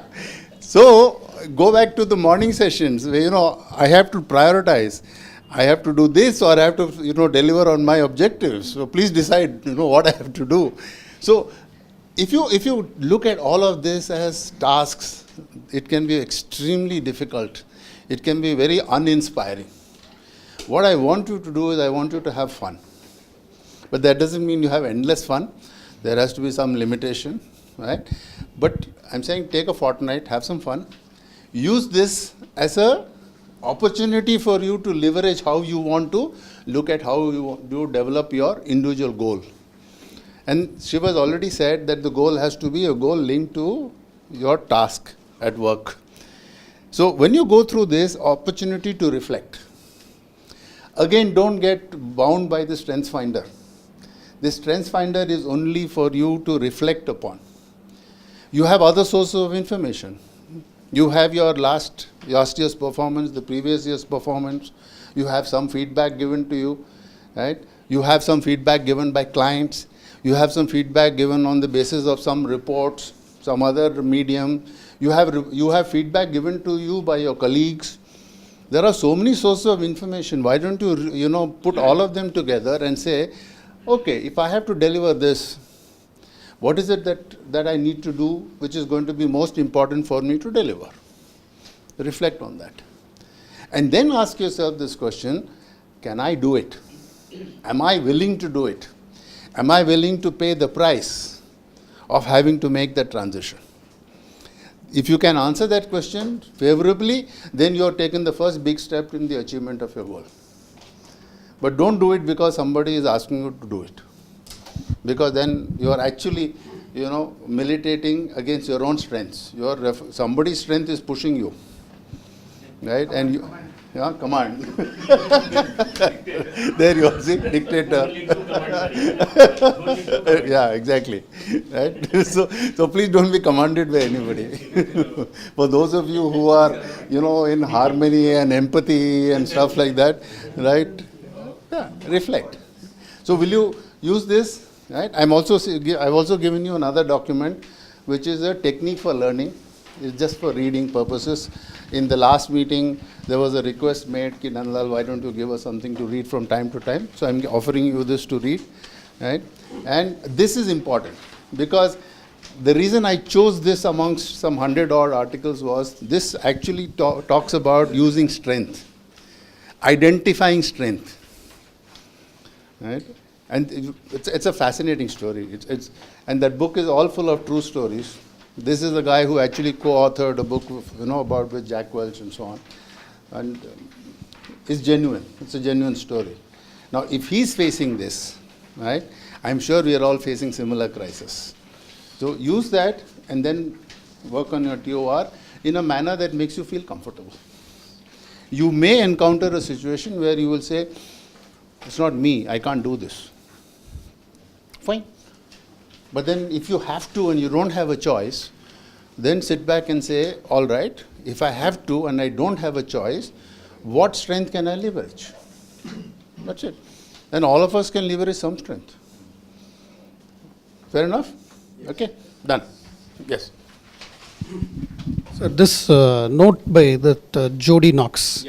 Speaker 3: So go back to the morning sessions where, I have to prioritize. I have to do this, or I have to, deliver on my objectives. So please decide, what I have to do. So if you look at all of this as tasks, it can be extremely difficult. It can be very uninspiring. What I want you to do is I want you to have fun. But that doesn't mean you have endless fun. There has to be some limitation, right? But I'm saying take a fortnight, have some fun. Use this as a opportunity for you to leverage how you want to look at how you develop your individual goal. And Shiva has already said that the goal has to be a goal linked to your task at work. So when you go through this opportunity to reflect, again, don't get bound by the strengths finder. The strengths finder is only for you to reflect upon. You have other sources of information. You have your last year's performance, the previous year's performance. You have some feedback given to you, right? You have some feedback given by clients. You have some feedback given on the basis of some reports, some other medium. You have feedback given to you by your colleagues. There are so many sources of information. Why don't you, put all of them together and say, okay, if I have to deliver this, what is it that I need to do which is going to be most important for me to deliver? Reflect on that. And then ask yourself this question, can I do it? Am I willing to do it? Am I willing to pay the price of having to make that transition? If you can answer that question favorably, then you have taken the first big step in the achievement of your goal. But don't do it because somebody is asking you to do it. Because then you are actually, militating against your own strengths. Somebody's strength is pushing you, right? And you, command. There you are, see, dictator. Yeah, exactly. Right? So please don't be commanded by anybody. For those of you who are, in harmony and empathy and stuff like that, right? Yeah, reflect. So will you use this? Right? I've also given you another document, which is a technique for learning. It's just for reading purposes. In the last meeting, there was a request made, Ki Nandlal, why don't you give us something to read from time to time? So I'm offering you this to read. Right? And this is important because the reason I chose this amongst some 100-odd articles was this actually talks about using strength, identifying strength. Right? And it's a fascinating story. And that book is all full of true stories. This is a guy who actually co-authored a book, about with Jack Welch and so on. And it's genuine. It's a genuine story. Now, if he's facing this, right, I'm sure we are all facing similar crisis. So use that and then work on your TOR in a manner that makes you feel comfortable. You may encounter a situation where you will say, it's not me, I can't do this. Fine. But then if you have to and you don't have a choice, then sit back and say, all right, if I have to and I don't have a choice, what strength can I leverage? That's it. Then all of us can leverage some strength. Fair enough? Yes. Okay, done. Yes.
Speaker 2: So this note by that Jody Knox,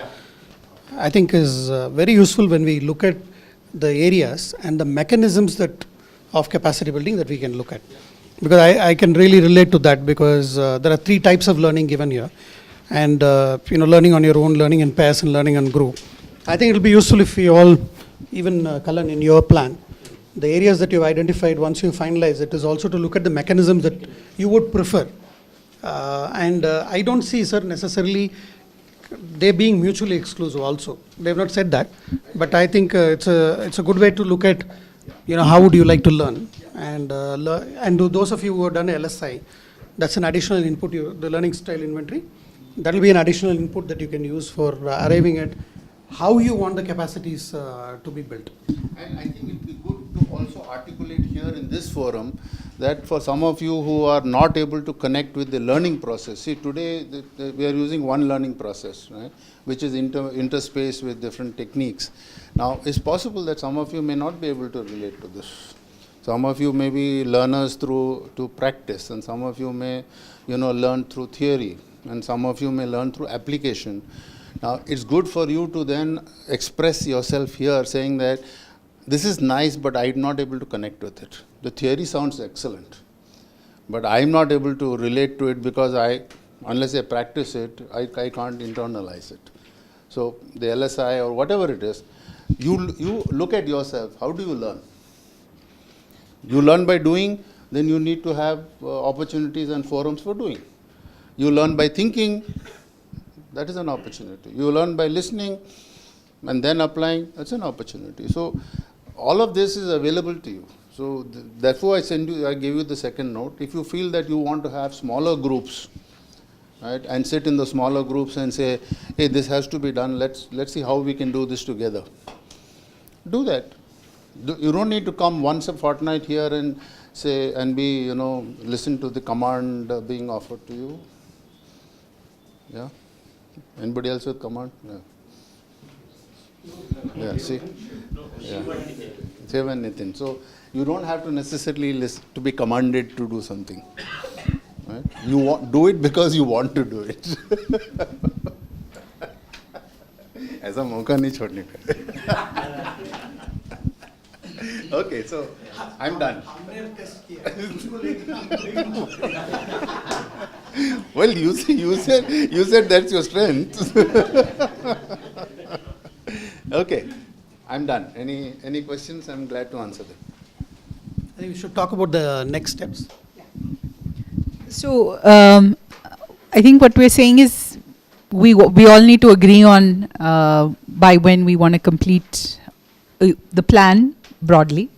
Speaker 2: I think is very useful when we look at the areas and the mechanisms of capacity building that we can look at. Because I can really relate to that because there are 3 types of learning given here. And, learning on your own, learning in pairs and learning on group. I think it will be useful if we all, even Kalan, in your plan, the areas that you've identified, once you finalize it, is also to look at the mechanisms that you would prefer. And I don't see, sir, necessarily they being mutually exclusive also. They have not said that. But I think it's a good way to look at, how would you like to learn? And to those of you who have done LSI, that's an additional input, the learning style inventory. That will be an additional input that you can use for arriving at how you want the capacities to be built.
Speaker 3: And I think it would be good to also articulate here in this forum that for some of you who are not able to connect with the learning process, see today we are using one learning process, right, which is interspace with different techniques. Now it's possible that some of you may not be able to relate to this. Some of you may be learners through practice, and some of you may learn through theory, and some of you may learn through application. Now it's good for you to then express yourself here saying that this is nice, but I'm not able to connect with it. The theory sounds excellent, but I'm not able to relate to it because unless I practice it, I can't internalize it. So the LSI or whatever it is, you look at yourself, how do you learn? You learn by doing, then you need to have opportunities and forums for doing. You learn by thinking, that is an opportunity. You learn by listening and then applying, that's an opportunity. So all of this is available to you. So therefore I gave you the second note. If you feel that you want to have smaller groups, right, and sit in the smaller groups and say, hey, this has to be done, let's see how we can do this together. Do that. You don't need to come once a fortnight here and say, and be, listen to the command being offered to you. Yeah? Anybody else with command? Yeah. Yeah, see? Yeah. Seva and Nitin. So you don't have to necessarily listen to be commanded to do something. Right? You do it because you want to do it. ऐसा मौका नहीं छोड़ने का. Okay, so I'm done. Well, you said that's your strength. Okay, I'm done. Any questions? I'm glad to answer them.
Speaker 2: I think we should talk about the next steps.
Speaker 1: So I think what we're saying is we all need to agree on by when we want to complete the plan broadly.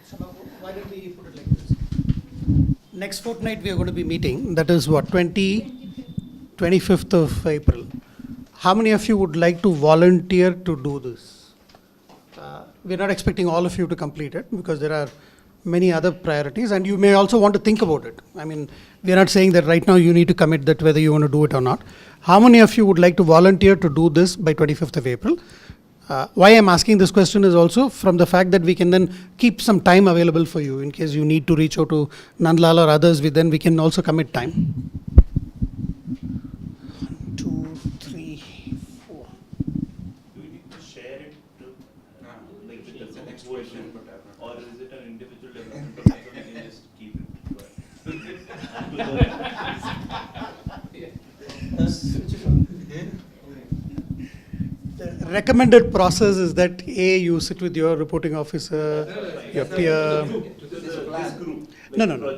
Speaker 2: So now, why don't we put it like this? Next fortnight we are going to be meeting. That is what, 25th of April. How many of you would like to volunteer to do this? We're not expecting all of you to complete it because there are many other priorities, and you may also want to think about it. I mean, we're not saying that right now you need to commit that whether you want to do it or not. How many of you would like to volunteer to do this by 25th of April? Why I'm asking this question is also from the fact that we can then keep some time available for you in case you need to reach out to Nandlal or others. Then we can also commit time. 1, 2, 3, 4.
Speaker 10: Do we need to share it like with the next question, or is it an individual development process, or we can just keep it?
Speaker 2: The recommended process is that you sit with your reporting officer, your peer. No.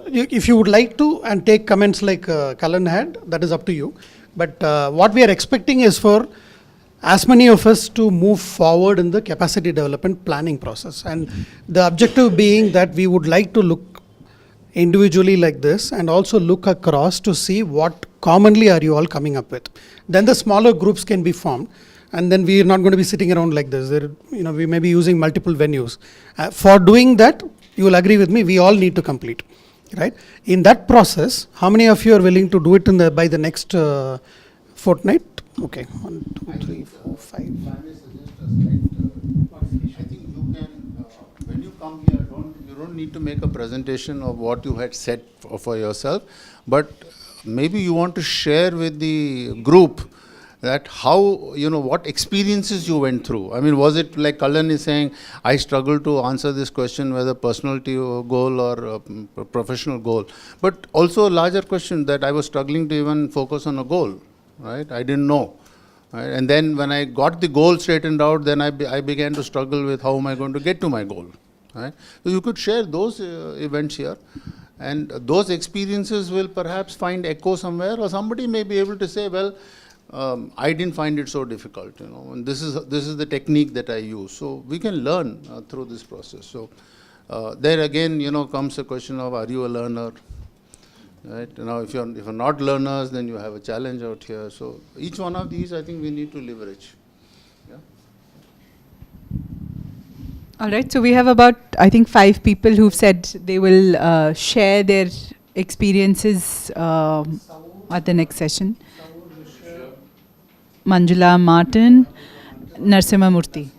Speaker 2: If you would like to and take comments like Cullen had, that is up to you. But what we are expecting is for as many of us to move forward in the capacity development planning process. And the objective being that we would like to look individually like this and also look across to see what commonly are you all coming up with. Then the smaller groups can be formed, and then we are not going to be sitting around like this. We may be using multiple venues. For doing that, you will agree with me, we all need to complete, right? In that process, how many of you are willing to do it by the next fortnight? Okay, 1, 2, 3, 4, 5.
Speaker 3: If I may suggest a slight modification. I think you can, when you come here, you don't need to make a presentation of what you had set for yourself, but maybe you want to share with the group that how, what experiences you went through. I mean, was it like Cullen is saying, I struggled to answer this question whether personality goal or professional goal, but also a larger question that I was struggling to even focus on a goal, right? I didn't know. Right? And then when I got the goal straightened out, then I began to struggle with how am I going to get to my goal. Right? So you could share those events here, and those experiences will perhaps find echo somewhere, or somebody may be able to say, well, I didn't find it so difficult, and this is the technique that I use. So we can learn through this process. So there again, comes a question of, are you a learner? Right? Now, if you're not learners, then you have a challenge out here. So each one of these, I think we need to leverage. Yeah.
Speaker 1: All right, so we have about, I think, 5 people who've said they will share their experiences at the next session. Manjula, Martin, Narsimha Murthy.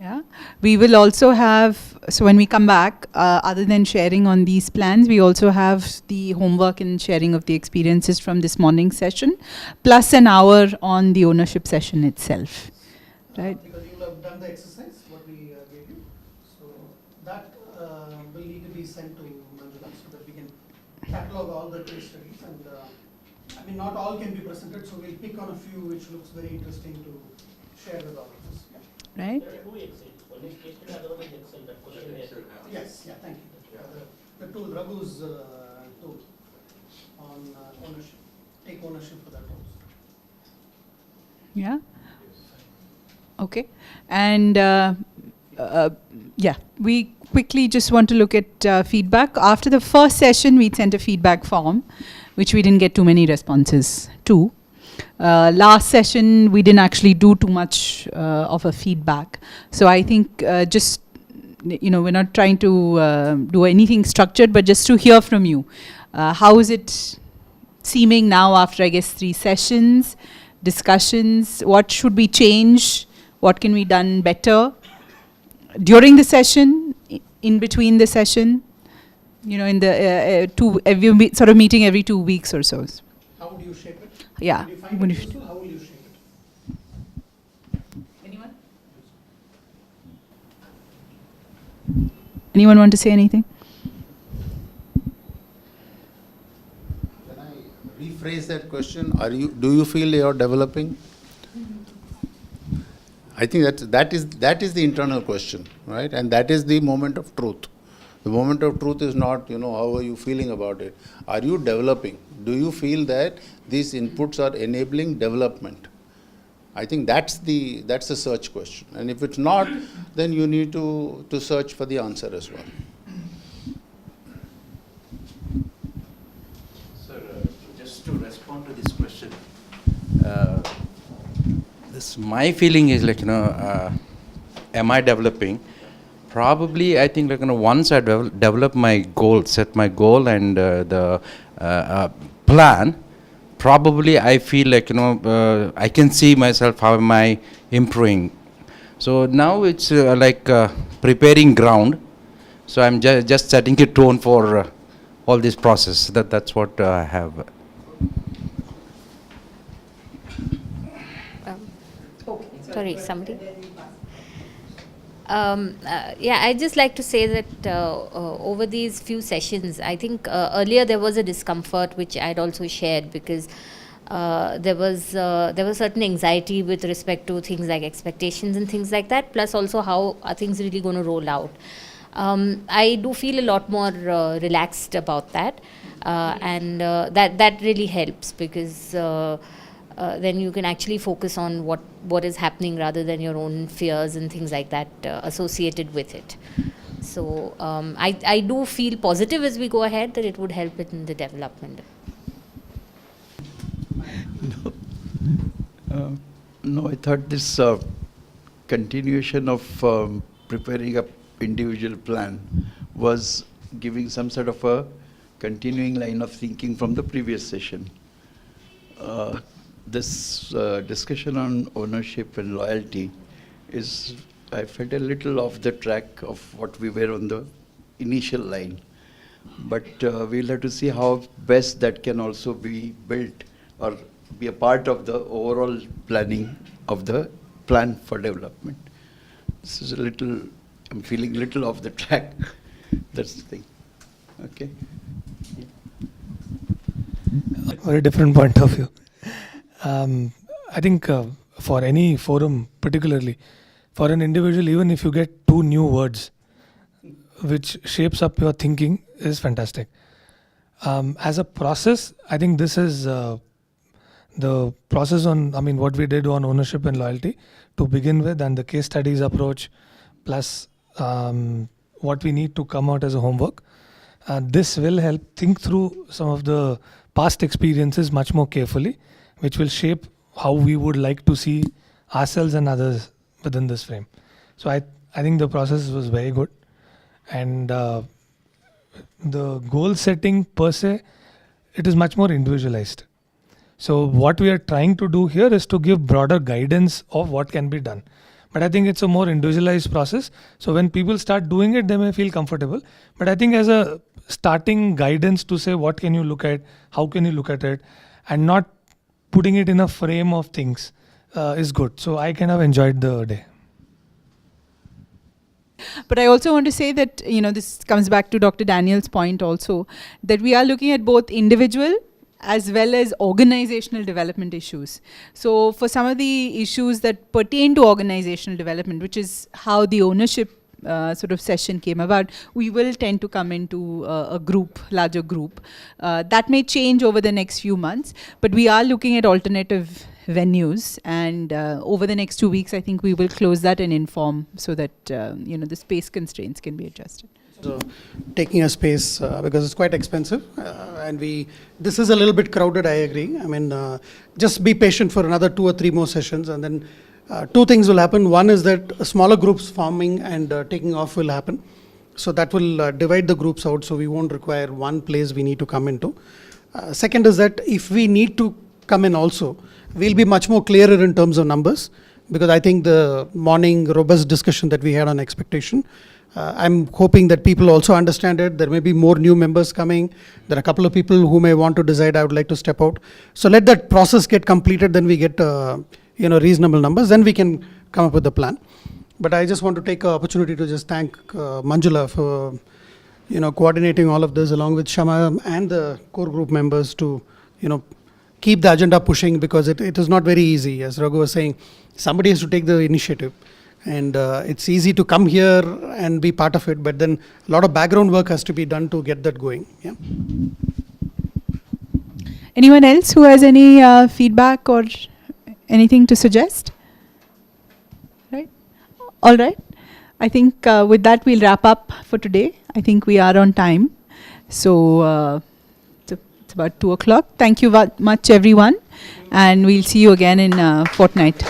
Speaker 1: Yeah, we will also have, so when we come back, other than sharing on these plans, we also have the homework and sharing of the experiences from this morning session, plus an hour on the ownership session itself, right?
Speaker 2: Because you will have done the exercise, what we gave you. So that will need to be sent to Manjula so that we can catalog all the case studies. And I mean, not all can be presented, so we'll pick on a few which looks very interesting to share with all of us. Yeah.
Speaker 1: right?
Speaker 2: Yes, yeah, thank you. The tool, Raghu's tool on ownership. Take ownership for that also.
Speaker 1: Yeah. Okay. And yeah, we quickly just want to look at feedback. After the first session, we sent a feedback form, which we didn't get too many responses to. Last session, we didn't actually do too much of a feedback. So I think just, we're not trying to do anything structured, but just to hear from you. How is it seeming now after, I guess, 3 sessions, discussions? What should we change? What can be done better during the session, in between the session? In the sort of meeting every 2 weeks or so.
Speaker 2: How would you shape it?
Speaker 1: Yeah.
Speaker 2: When you find it useful, how will you shape it?
Speaker 1: Anyone want to say anything?
Speaker 3: Can I rephrase that question? Do you feel you're developing? I think that is the internal question, right? And that is the moment of truth. The moment of truth is not, how are you feeling about it? Are you developing? Do you feel that these inputs are enabling development? I think that's the search question. And if it's not, then you need to search for the answer as well.
Speaker 10: Sir, just to respond to this question, my feeling is am I developing? Probably, I think once I develop my goal, set my goal and the plan, probably I feel I can see myself how am I improving. So now it's preparing ground. So I'm just setting a tone for all this process. That's what I have.
Speaker 8: Sorry, somebody? Yeah, I'd just like to say that over these few sessions, I think earlier there was a discomfort which I'd also shared, because there was certain anxiety with respect to things like expectations and things like that, plus also how are things really going to roll out. I do feel a lot more relaxed about that, and that really helps, because then you can actually focus on what is happening rather than your own fears and things like that associated with it. So I do feel positive as we go ahead that it would help in the development.
Speaker 11: No, I thought this continuation of preparing a individual plan was giving some sort of a continuing line of thinking from the previous session. This discussion on ownership and loyalty is, I felt a little off the track of what we were on the initial line. But we'll have to see how best that can also be built or be a part of the overall planning of the plan for development. This is a little, I'm feeling a little off the track. That's the thing. Okay.
Speaker 5: Very different point of view. I think for any forum, particularly for an individual, even if you get 2 new words, which shapes up your thinking, is fantastic. As a process, I think this is the process on, what we did on ownership and loyalty to begin with, and the case studies approach, plus what we need to come out as a homework. This will help think through some of the past experiences much more carefully, which will shape how we would like to see ourselves and others within this frame. So I think the process was very good. And the goal setting per se, it is much more individualized. So what we are trying to do here is to give broader guidance of what can be done. But I think it's a more individualized process. So when people start doing it, they may feel comfortable. But I think as a starting guidance to say what can you look at, how can you look at it, and not putting it in a frame of things is good. So I kind of enjoyed the day.
Speaker 1: But I also want to say that, this comes back to Dr. Daniel's point also, that we are looking at both individual as well as organizational development issues. So for some of the issues that pertain to organizational development, which is how the ownership sort of session came about, we will tend to come into a group, larger group. That may change over the next few months, but we are looking at alternative venues, and over the next 2 weeks, I think we will close that and inform so that the space constraints can be adjusted.
Speaker 2: So taking a space because it's quite expensive, and this is a little bit crowded. I agree. I mean, just be patient for another 2 or 3 more sessions, and then 2 things will happen. One is that smaller groups forming and taking off will happen. So that will divide the groups out. So we won't require one place we need to come into. Second is that if we need to come in also, we'll be much more clearer in terms of numbers, because I think the morning robust discussion that we had on expectation, I'm hoping that people also understand it. There may be more new members coming. There are a couple of people who may want to decide, I would like to step out. So let that process get completed, then we get reasonable numbers, then we can come up with a plan. But I just want to take an opportunity to just thank Manjula for coordinating all of this along with Shama and the core group members to keep the agenda pushing, because it is not very easy. As Raghu was saying, somebody has to take the initiative. And it's easy to come here and be part of it, but then a lot of background work has to be done to get that going. Yeah.
Speaker 1: Anyone else who has any feedback or anything to suggest? Right? All right. I think with that we'll wrap up for today. I think we are on time. So it's about 2 o'clock. Thank you much, everyone. And we'll see you again in a fortnight.